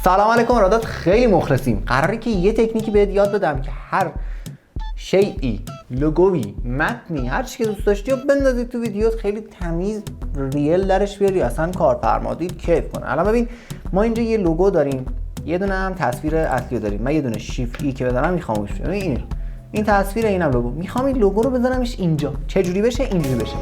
سلام علیکم ارادت، خیلی مخلصیم. قراره که یه تکنیکی بهت یاد بدم که هر شیئی، لوگویی، متنی، هر چی که دوست داشتی رو بندازی تو ویدیوت، خیلی تمیز ریل درش بیاری، اصلا کارفرما دید کیف کنه. الان ببین، ما اینجا یه لوگو داریم، یه دونه هم تصویر اصلی داریم. من یه دونه شیفت ای که بزنم میخوامش بشه. این تصویر، اینم لوگو. میخوام این لوگو رو بذارمش اینجا. چه جوری بشه؟ اینجوری بشه.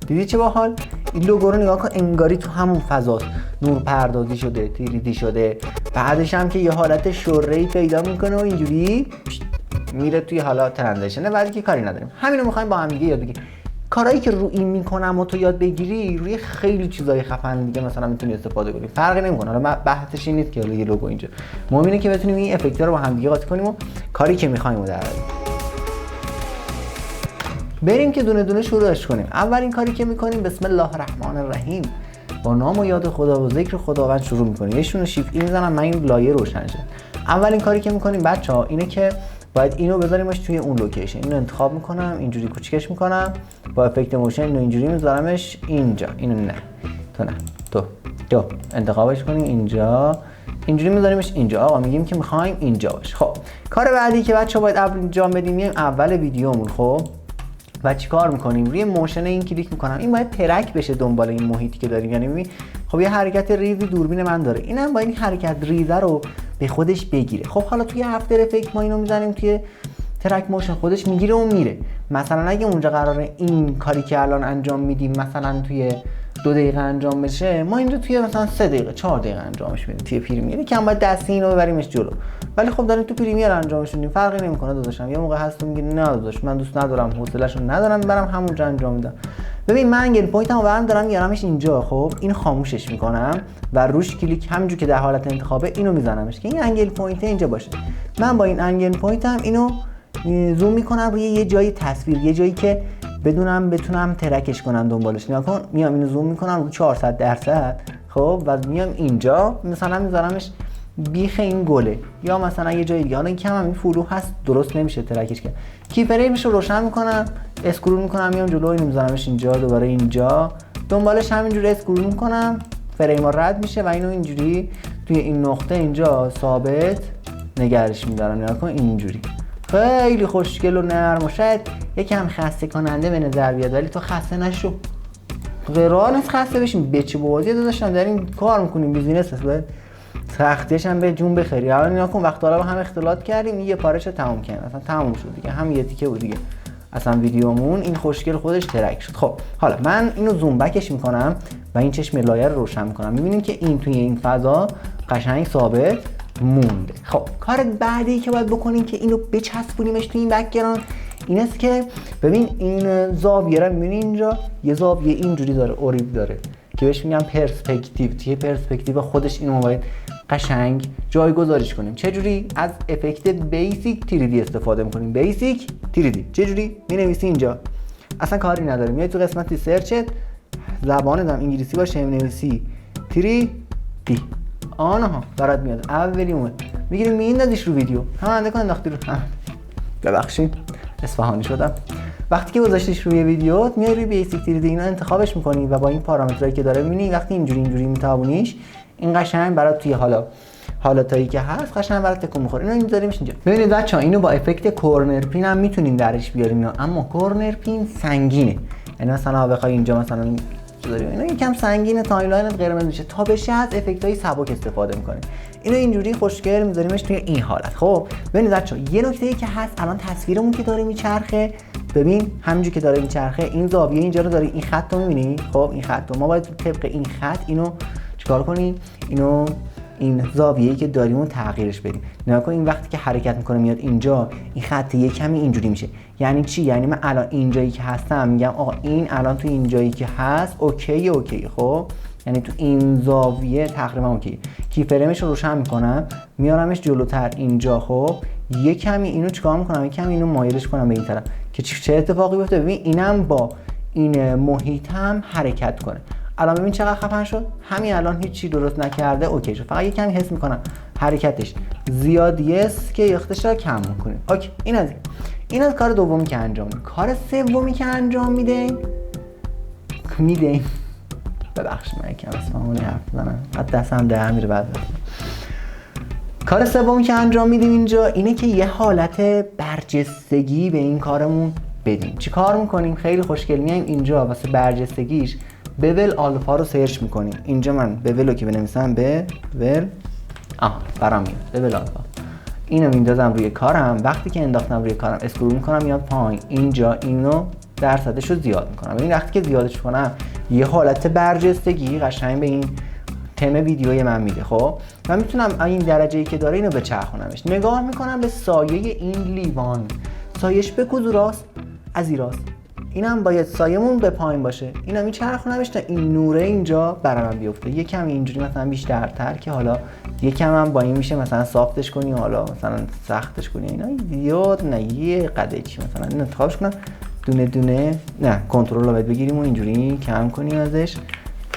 دیدی چه باحال؟ این لوگو رو نگاه کن، انگاری تو همون فضاست، نور پردازی شده، تیریدی شده. بعدش هم که یه حالت شره‌ای پیدا میکنه و اینجوری میره توی حالا ترانزیشن. بعد که کاری نداریم، همینو میخوایم با هم دیگه یاد بگیریم. کارهایی که رو این میکنم و تو یاد بگیری، روی خیلی چیزای خفن دیگه مثلا میتونی استفاده کنی. فرقی نمیکنه. حالا بحثش این نیست که یه لوگو اینجا، مهم اینه که بتونیم این افکت‌ها رو با هم دیگه قاطی کنیم و کاری که میخوایم رو در بیاریم. بریم که دونه دونه شروعش کنیم. اولین کاری که میکنیم، بسم الله الرحمن الرحیم، با نام و یاد خدا و ذکر خداوند شروع میکنیم. یه شونه شیفت ای میزنم، من این لایه روشن شه. اولین کاری که میکنیم بچه‌ها اینه که باید اینو بذاریمش توی اون لوکیشن. اینو انتخاب میکنم، اینجوری کوچیکش میکنم، با افکت موشن اینو اینجوری میذارمش اینجا. اینو نه، تو انتخابش کنیم اینجا، اینجوری میذاریمش اینجا. آقا میگیم که میخوایم اینجا باشه. خب کار بعدی که بچه‌ها باید انجام بدیم، میایم اول ویدیومون. خب و چی کار میکنیم؟ روی موشن این کلیک میکنم. این باید ترک بشه دنبال این محیطی که داریم. یعنی خب یه حرکت ریزی دوربین من داره، اینم باید این حرکت ریزه رو به خودش بگیره. خب حالا توی افتر افکت ما اینو میزنیم توی ترک موشن، خودش میگیره و میره. مثلا اگه اونجا قراره این کاری که الان انجام میدیم مثلا توی 2 دقیقه انجام بشه، ما اینجا توی مثلا 3 دقیقه 4 دقیقه انجامش میدیم توی پریمیر. یکم باید دستی اینو ببریمش جلو، ولی خب داریم تو پریمیر انجامش میدیم، فرقی نمیکنه داداشم. یه موقع هست میگه نه داداش من دوست ندارم، حوصله‌شو ندارم، برم همونجا انجام میدم. ببین من انگل پوینتمو برام دارم میارمش اینجا. خب این خاموشش میکنم و روش کلیک همینجوری که در حالت انتخابه اینو میزنمش که این انگل پوینت اینجا باشه. من با این انگل پوینتم اینو زوم میکنم روی یه جایی تصویر، یه جایی که بتونم ترکش کنم دنبالش. نگاه کن، میام اینو زوم میکنم رو 400%. خب و میام اینجا مثلا میذارمش بیخ این گله، یا مثلا یه جای دیگه. حالا این کم هم این فولو هست، درست نمیشه ترکش کرد. کی فریمش رو روشن میکنم، اسکرول میکنم، میام جلو، اینو میذارمش اینجا، دوباره اینجا، دنبالش همینجوری اسکرول میکنم، فریم ها رد میشه و اینو اینجوری توی این نقطه اینجا ثابت نگرش میدارم. نگاه کن اینجوری خیلی خوشگل و نرم و شاید یکم خسته کننده به نظر بیاد، ولی تو خسته نشو. قرار نیست خسته بشیم. بچه بازی داشتن داریم کار میکنیم، بیزینس هست، باید سختیش هم به جون بخری. الان نگاه کن، وقت حالا با هم اختلاط کردیم، یه پاره‌ش تموم کردیم، اصلا تموم شد دیگه، هم یه تیکه بود دیگه، اصلا ویدیومون این خوشگل خودش ترک شد. خب حالا من اینو زوم بکش میکنم و این چشم لایه رو روشن میکنم. میبینیم که این توی این فضا قشنگ ثابت مونده. خب کار بعدی که باید بکنیم که اینو بچسبونیمش توی این بک‌گراند این است که ببین این زاویه رو می‌بینی اینجا یه زاویه اینجوری داره، اوریب داره که بهش میگم پرسپکتیو. توی پرسپکتیو خودش اینو باید قشنگ جایگذاریش کنیم. چه جوری؟ از افکت بیسیک 3D استفاده می‌کنیم. بیسیک 3D چه جوری؟ می‌نویسی اینجا، اصلا کاری نداره. میای تو قسمت سرچت، زبانت هم انگلیسی باشه، می‌نویسی 3D آنها برات میاد. اولی اومد میگیریم میندازیش رو ویدیو، همونده کن انداختی رو هم. ببخشید اصفهانی شدم. وقتی که گذاشتیش روی ویدیو، میای روی بیسیک 3D اینا انتخابش میکنی و با این پارامترایی که داره میبینی وقتی اینجوری میتابونیش، این قشنگ برات توی حالاتایی که هست قشنگ برات تکون میخوره. اینو میذاریمش اینجا. ببینید بچه‌ها، اینو با افکت کورنر پین هم میتونین درش بیاریم، اما کورنر پین سنگینه. یعنی مثلا بخوای اینجا مثلا اینا یکم سنگینه، تایملاینت قرمز میشه. تا بشه از افکتای سبک استفاده میکنیم. اینو اینجوری خوشگل میذاریمش توی این حالت. خب ببینید بچه‌ها، یه نکته‌ای که هست، الان تصویرمون که داره میچرخه، ببین همینجوری که داره میچرخه این زاویه اینجا رو داره، این خط رو می‌بینی؟ خب این خط رو ما باید طبق این خط اینو چیکار کنیم؟ اینو این زاویه‌ای که داریم رو تغییرش بدیم. نگاه کن، این وقتی که حرکت میکنه میاد اینجا، این خط یه کمی اینجوری میشه. یعنی چی؟ یعنی من الان اینجایی که هستم میگم آقا این الان تو اینجایی که هست اوکی. خب یعنی تو این زاویه تقریبا اوکی. کی فریمش رو روشن میکنم، میارمش جلوتر اینجا. خب یه کمی اینو چیکار میکنم؟ یه کمی اینو مایلش کنم به این طرف که چه اتفاقی بیفته. ببین اینم با این محیط هم حرکت کنه. الان ببین چقدر خفن شد. همین الان هیچی درست نکرده اوکی شد، فقط یه کمی حس میکنم حرکتش زیادیه است که یختش رو کم میکنیم. اوکی، این از کار دومی که انجام میدیم. کار سومی که انجام میدیم ببخشید من یکم اسممون حرف بزنم بعد دستم در میره بعد. کار سومی که انجام میدیم اینجا اینه که یه حالت برجستگی به این کارمون بدیم. چی کار میکنیم؟ خیلی خوشگل میایم اینجا واسه برجستگیش بول آلفا رو سرچ میکنیم. اینجا من بول رو که بنویسم بول برام میاد بول آلفا، اینو میندازم روی کارم. وقتی که انداختم روی کارم اسکرول میکنم میاد پایین، اینجا اینو درصدش رو زیاد میکنم. ببین وقتی که زیادش کنم یه حالت برجستگی قشنگ به این تم ویدیوی من میده. خب من میتونم این درجه‌ای که داره اینو بچرخونمش. نگاه میکنم به سایه این لیوان، سایش به کدوم راست؟ از این راست. اینم باید سایمون به پایین باشه. اینا میچرخونمش تا این نوره اینجا برام بیفته. یکم اینجوری مثلا بیشترتر که حالا یکم هم با این میشه مثلا سافتش کنی، حالا مثلا سختش کنی. اینا زیاد نه، یه قدری مثلا این انتخابش کنم دونه دونه، نه کنترل رو باید بگیریم و اینجوری کم کنیم ازش،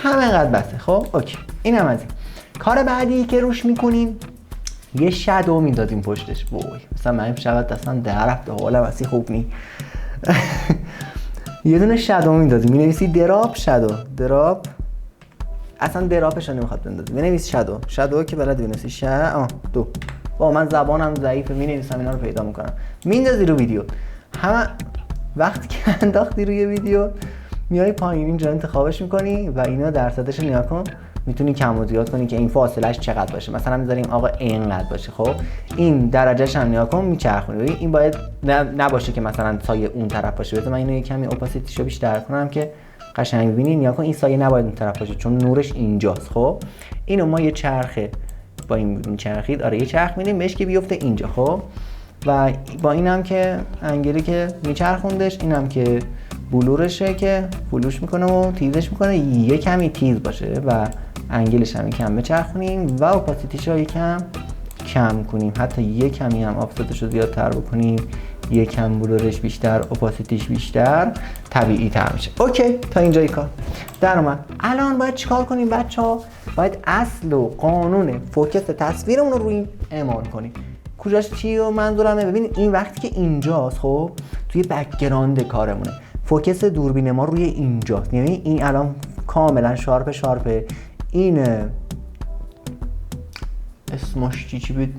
همینقدر بسه. خب اوکی، اینم از این. کار بعدی که روش میکنیم یه شادو میدادیم پشتش. وای مثلا من شبت دستم در رفت، حالم اصلا خوب نی. یه دونه شادو میدادیم، مینویسی دراپ شادو، دراپ اصلا دراپش رو نمیخواد بندازی، مینویس شادو که بلد بنویسی دو. با من زبانم ضعیفه، مینویسم اینا رو پیدا میکنم، میندازی رو ویدیو. همه وقتی که انداختی روی ویدیو میای پایین اینجا انتخابش میکنی و اینا درصدش رو نگاه کن، میتونی کم و زیاد کنی که این فاصلهش چقدر باشه. مثلا میذاریم آقا اینقدر باشه. خب این درجهش هم نگاه کن میچرخونی. این باید نباشه که مثلا سایه اون طرف باشه. بذار من اینو یه کمی اپاسیتیشو بیشتر کنم که قشنگ ببینی. نگاه کن این سایه نباید اون طرف باشه چون نورش اینجاست. خب اینو ما یه چرخه با این چرخید، آره یه چرخ میدیم بهش که بیفته اینجا. خب و با اینم که انگلی که میچرخوندش، اینم که بلورشه که بلوش میکنه و تیزش میکنه یه کمی تیز باشه و انگلش هم کم بچرخونیم و اپاسیتیش رو یکم کم کنیم، حتی یه کمی هم آفستش رو زیادتر بکنیم، یه کم بلورش بیشتر، اپاسیتیش بیشتر، طبیعی تر میشه. اوکی تا اینجای کار در اومد. الان باید چیکار کنیم بچه‌ها؟ باید اصل و قانون فوکس تصویرمون رو روی اعمال کنیم. کجاش چیه منظورمه؟ ببینید این وقتی که اینجاست، خب توی بک‌گراند کارمونه، فوکس دوربین ما روی اینجاست. یعنی این الان کاملا شارپه. این اسمش چی بود؟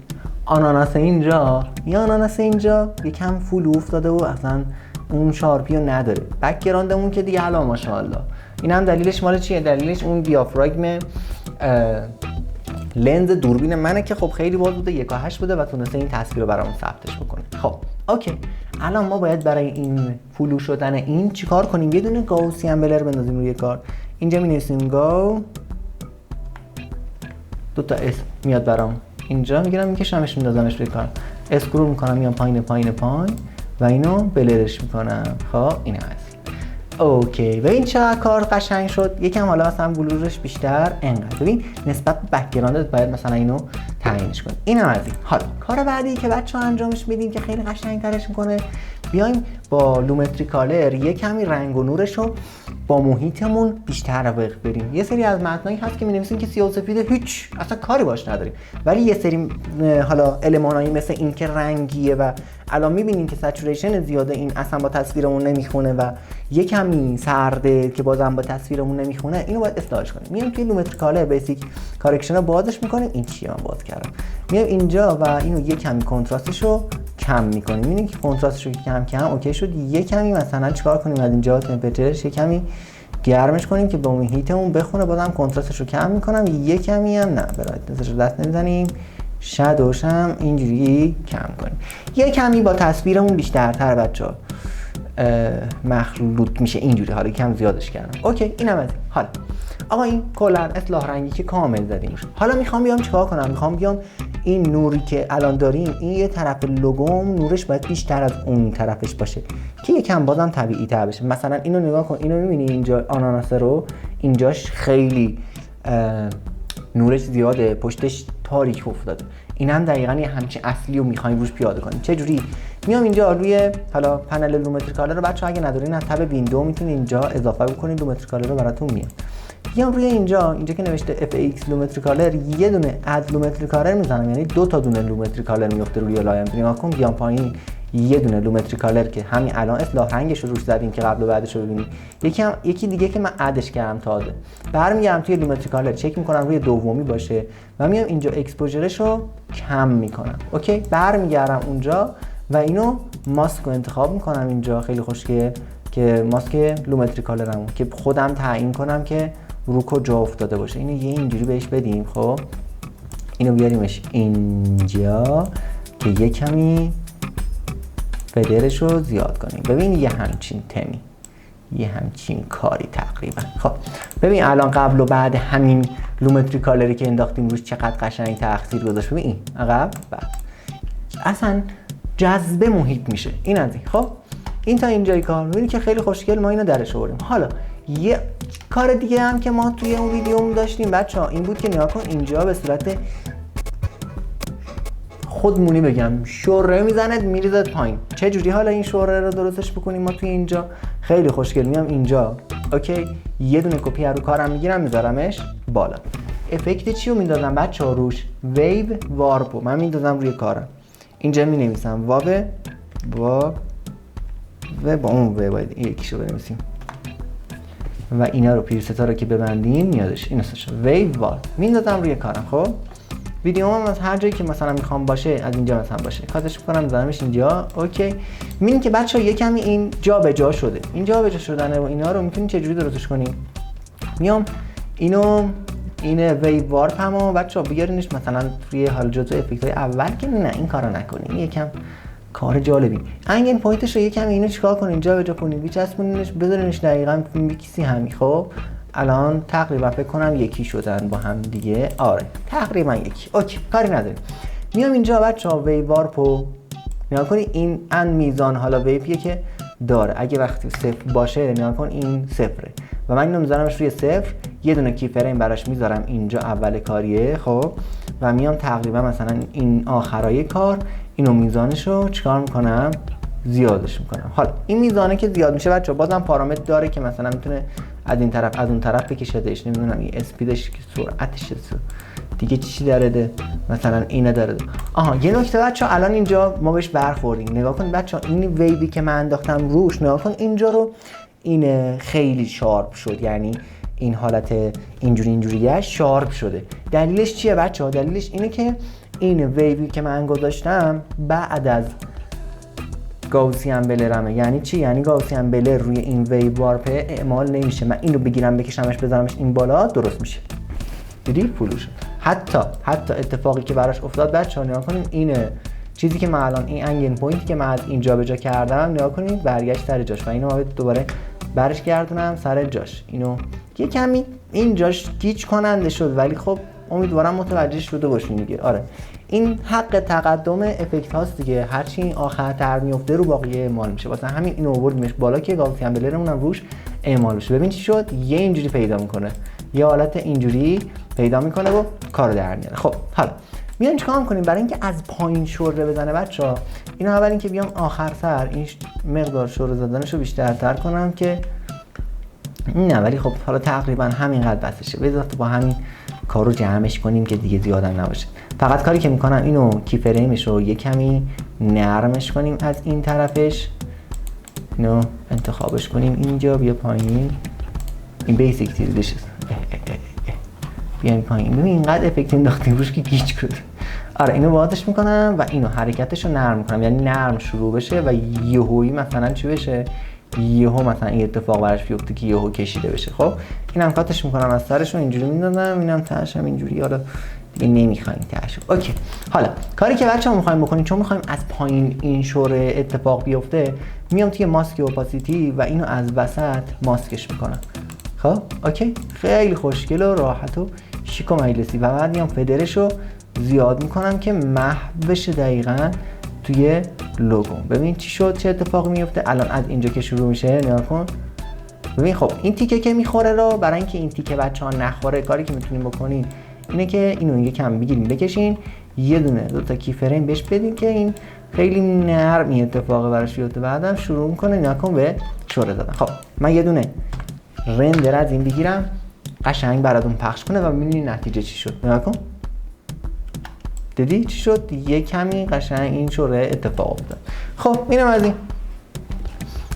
آناناس اینجا، یا آناناس اینجا یکم فلو افتاده و اصلا اون شارپی رو نداره. بک‌گراندمون که دیگه الان ماشاءالله. این هم دلیلش مال چیه؟ دلیلش اون دیافراگم لنز دوربین منه که خب خیلی باز بوده، 1.8 بوده و تونسته این تصویر رو برامون ثبتش بکنه. خب اوکی، الان ما باید برای این فلو شدن این چیکار کنیم؟ یه دونه گاوسیان بلر بندازیم روی کار. اینجا می‌نویسیم گاو، دو تا اسم میاد برام، اینجا میگیرم میکشمش میندازمش روی کار، اسکرول میکنم میام پایین و اینو بلرش میکنم. خب این هست. اوکی و این چقدر کار قشنگ شد. یکم حالا مثلا بلورش بیشتر انقدر. ببین نسبت به بک‌گراندت باید مثلا اینو تعیینش کنی. اینم از این. حالا کار بعدی که بچه‌ها انجامش میدیم که خیلی قشنگ‌ترش میکنه، بیایم با لومتری کالر یه کمی رنگ و نورش رو با محیطمون بیشتر بریم. یه سری از متنایی هست که می‌نویسیم که سیاه و سفید هیچ اصلا کاری باش نداریم، ولی یه سری حالا المانایی مثل این که رنگیه و الان می‌بینیم که سچوریشن زیاده، این اصلا با تصویرمون نمیخونه و یه کمی سرده که بازم با تصویرمون نمیخونه، اینو باید اصلاحش کنیم. میایم توی لومتری کالر بیسیک کارکشن رو بازش می‌کنیم. این چیه من باز کردم، میایم اینجا و اینو یه کمی کنتراستش رو کم می‌کنیم. می‌بینید که کنتراستش رو کم اوکی شد. یه کمی مثلا چیکار کنیم از اینجا تمپرچرش یه کمی گرمش کنیم که با محیطمون بخونه. بازم کنتراستش رو کم می‌کنم. یه کمی هم نه برایتنسش رو دست نمیزنیم، شادوش هم اینجوری کم کنیم. یه کمی با تصویرمون بیشترتر بچه‌ها مخلوط میشه اینجوری. حالا کم زیادش کردم. اوکی اینم از این. حالا آقا این کلا اصلاح رنگی که کامل زدیم. حالا میخوام بیام چیکار کنم؟ میخوام بیام این نوری که الان داریم، این یه طرف لوگوم نورش باید بیشتر از اون طرفش باشه که یکم بازم طبیعی تر بشه. مثلا اینو نگاه کن، اینو میبینی اینجا آناناس رو اینجاش خیلی نورش زیاده، پشتش تاریک افتاده. این هم دقیقاً یه همچین اصلی رو میخوایم روش پیاده کنیم. چه جوری؟ میام اینجا روی حالا پنل لومتری کالر رو بچه‌ها اگه ندارین از تب ویندو میتونید اینجا اضافه بکنید، لومتری کالر رو براتون میاد. بیام روی اینجا که نوشته FX لومتری کالر، یه دونه اد لومتری کالر میزنم، یعنی دو تا دونه لومتری کالر میفته روی لایم. نگاه کن بیام پایین یه دونه لومتری کالر که همین الان اصلاح رنگش رو روش زدیم که قبل و بعدش رو ببینیم، یکی دیگه که من ادش کردم تازه. برمیگردم توی لومتری کالر چک میکنم روی دومی باشه و میام اینجا اکسپوژرش رو کم میکنم. اوکی، برمیگردم اونجا و اینو ماسک رو انتخاب میکنم اینجا. خیلی خوشگله که ماسک لومتری کالرمو که خودم تعیین کنم که رو کجا افتاده باشه. اینو یه اینجوری بهش بدیم. خب اینو بیاریمش اینجا که یه کمی فدرش رو زیاد کنیم. ببین یه همچین تمی، یه همچین کاری تقریبا. خب ببین الان قبل و بعد همین لومتری کالری که انداختیم روش چقدر قشنگ تاثیر گذاشت. ببین این عقب بعد اصلا جذب محیط میشه. این از این. خب این تا اینجای کار میبینی که خیلی خوشگل ما اینو درش آوردیم. حالا یه کار دیگه هم که ما توی اون ویدیومون داشتیم بچه‌ها این بود که نگاه کن اینجا به صورت خودمونی بگم شوره میزنه میریزه پایین. چه جوری حالا این شوره رو درستش بکنیم ما توی اینجا؟ خیلی خوشگل. میام اینجا اوکی، یه دونه کپی رو کارم میگیرم میذارمش بالا. افکت چی رو میندازم بچه‌ها روش؟ ویو وارپو من میندازم روی کارم. اینجا مینویسم واو و با اون و باید یکیشو بنویسیم و اینا رو پریستا رو که ببندیم میادش. اینو ساشه ویو وارپ میندازم روی کارم. خب ویدیو هم از هر جایی که مثلا میخوام باشه از اینجا مثلا باشه کاتش میکنم میذارمش اینجا. اوکی، میبینید که بچه‌ها یه کمی این جا به جا شده. این جا به جا شدن و اینا رو میتونید چه جوری درستش کنیم؟ میام این ویو وارپ همو بچه‌ها بیارینش مثلا توی حال جزء افکت‌های اول که نه این کارو نکنین. یکم کار جالبی. انگل پوینتش رو یکم اینو چیکار کنین؟ اینجا به جا کنین، بچسبونینش، بذارینش دقیقاً میکسی همین. خب الان تقریبا فکر کنم یکی شدن با هم دیگه. آره تقریبا یکی. اوکی کاری نداریم. میام اینجا بچه‌ها ویو وارپو نگاه کنین. این ان میزان حالا ویپیه که داره. اگه وقتی صفر باشه نگاه کن این صفره و من اینو میذارمش روی صفر. یه دونه کی فریم براش میذارم اینجا اول کاریه. خب و میام تقریبا مثلا این آخرای کار اینو میزانشو چیکار میکنم؟ زیادش میکنم. حالا این میزانه که زیاد میشه بچه‌ها بازم پارامتر داره که مثلا میتونه از این طرف از اون طرف بکشدش. نمیدونم این اسپیدش که سرعتش دیگه چی داره مثلا اینو داره. آها یه نکته بچه‌ها الان اینجا ما بهش برخوردیم. نگاه کن بچه‌ها این ویوی که من انداختم روش نگاه کن اینجا رو این خیلی شارپ شد. یعنی این حالت اینجوریه شارپ شده. دلیلش چیه بچه‌ها؟ دلیلش اینه که این ویوی که من گذاشتم بعد از گاوسیان بلرمه. یعنی چی؟ یعنی گاوسیان بلر روی این ویو وارپ اعمال نمیشه. من اینو بگیرم بکشمش بذارمش این بالا درست میشه. دیدی پولو شد. حتی اتفاقی که براش افتاد بچه‌ها نگاه کنیم این چیزی که من الان این انگل پوینتی که من از اینجا به جا کردم نگاه کنید برگشت سر جاش و اینو دوباره برش گردونم سر جاش. اینو یه کمی این جاش گیج کننده شد ولی خب امیدوارم متوجه شده باشین دیگه. آره این حق تقدم افکت هاست دیگه. هرچی این آخرتر میفته رو باقی اعمال میشه. واسه همین اینو آوردیمش بالا که گاوسیان بلرمون هم روش اعمال بشه. ببین چی شد؟ یه اینجوری پیدا میکنه، یه حالت اینجوری پیدا میکنه و کارو در میاره. خب حالا میایم چیکار کنیم برای اینکه از پایین شوره بزنه بچه‌ها؟ اینو اول اینکه بیام آخر سر این مقدار شوره زدنشو بیشترتر کنم که نه ولی خب حالا تقریبا همینقدر بسشه. بذار با همین کارو جمعش کنیم که دیگه زیادم نباشه. فقط کاری که میکنم اینو کی فریمش رو یه کمی نرمش کنیم از این طرفش. اینو انتخابش کنیم اینجا بیا پایین. این بیسیک تیلدش بیایم پایین. ببین اینقدر افکت انداختیم روش که گیج شد. آره اینو بازش میکنم و اینو حرکتش رو نرم میکنم. یعنی نرم شروع بشه و یهویی مثلا چی بشه؟ یهو مثلا این اتفاق براش بیفته که یهو کشیده بشه. خب اینم کاتش میکنم از سرش رو اینجوری میندازم. اینم تهش هم اینجوری. حالا دیگه نمیخوایم تهش. اوکی حالا کاری که بچه‌ها میخوایم بکنیم چون میخوایم از پایین این شوره اتفاق بیفته میام توی ماسک اوپاسیتی و اینو از وسط ماسکش میکنم. خب اوکی خیلی خوشگل و راحت و شیک و مجلسی و بعد میام فدرش رو زیاد میکنم که محو بشه دقیقاً توی لوگو. ببین چی شد؟ چه اتفاقی میفته الان از اینجا که شروع میشه نگاه کن. ببین خب این تیکه که میخوره رو برای اینکه این تیکه بچه‌ها نخوره کاری که میتونین بکنین اینه که اینو یکم بگیرین بکشین یه دونه دو تا کی فریم بهش بدین که این خیلی نرم این اتفاق براش بیفته. بعدم شروع میکنه نگاه کن به شوره دادن. خب من یه دونه رندر از این بگیرم قشنگ براتون پخش کنه و ببینید نتیجه چی شد. نگاه کن دیدی چی شد؟ یه کمی قشنگ این شوره اتفاق افتاد. خب اینم از این.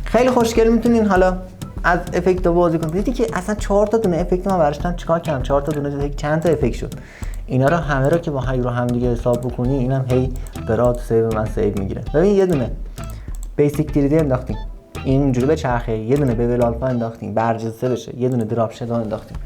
خیلی خوشگل میتونین حالا از افکت بازی کنید. دیدی که اصلا 4 تا دونه افکت من براشتم چیکار کردم؟ 4 تا دونه چند تا افکت شد. اینا رو همه رو که با هی رو هم دیگه حساب بکنی اینم هی برات سیو من سیو میگیره. ببین یه دونه بیسیک 3D انداختیم این اینجوری به چرخه، یه دونه ببل آلفا انداختیم برجسته بشه، یه دونه دراپ شادو انداختیم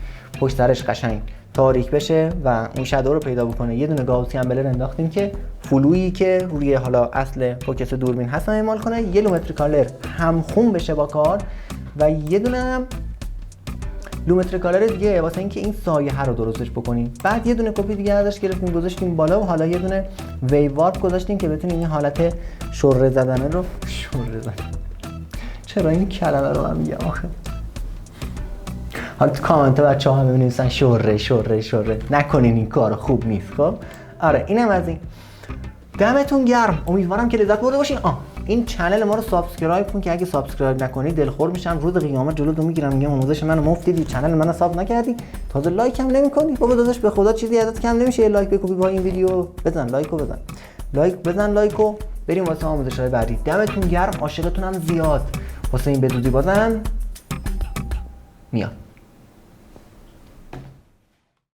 پشت سرش قشنگ تاریک بشه و اون شادو رو پیدا بکنه، یه دونه گاوسیان بلر انداختیم که فلویی که روی حالا اصل فوکس دوربین هست اعمال کنه، یه لومتری کالر همخون بشه با کار و یه دونه هم لومتری کالر دیگه واسه اینکه این سایه رو درستش بکنیم. بعد یه دونه کپی دیگه ازش گرفتیم گذاشتیم بالا و حالا یه دونه ویو وارپ گذاشتیم که بتونیم این حالت شره زدن رو شره زدن. چرا این کلمه رو من میگم آخه؟ حالا تو کامنت بچه‌ها هم بنویسن شره نکنین این کارو، خوب نیست. خب آره اینم از این. دمتون گرم، امیدوارم که لذت برده باشین. این چنل ما رو سابسکرایب کن که اگه سابسکرایب نکنی دلخور میشم، روز قیامت جلو میگیرم میگم آموزش منو مفت دیدی، چنل منو ساب نکردی، تازه لایک هم نمی‌کنی. بابا داداش به خدا چیزی ازت کم نمیشه، یه لایک بکوبی با این ویدیو، بزن لایکو بریم واسه آموزش‌های بعدی. دمتون گرم، عاشقتونم زیاد. واسه این بدودی بازم میاد.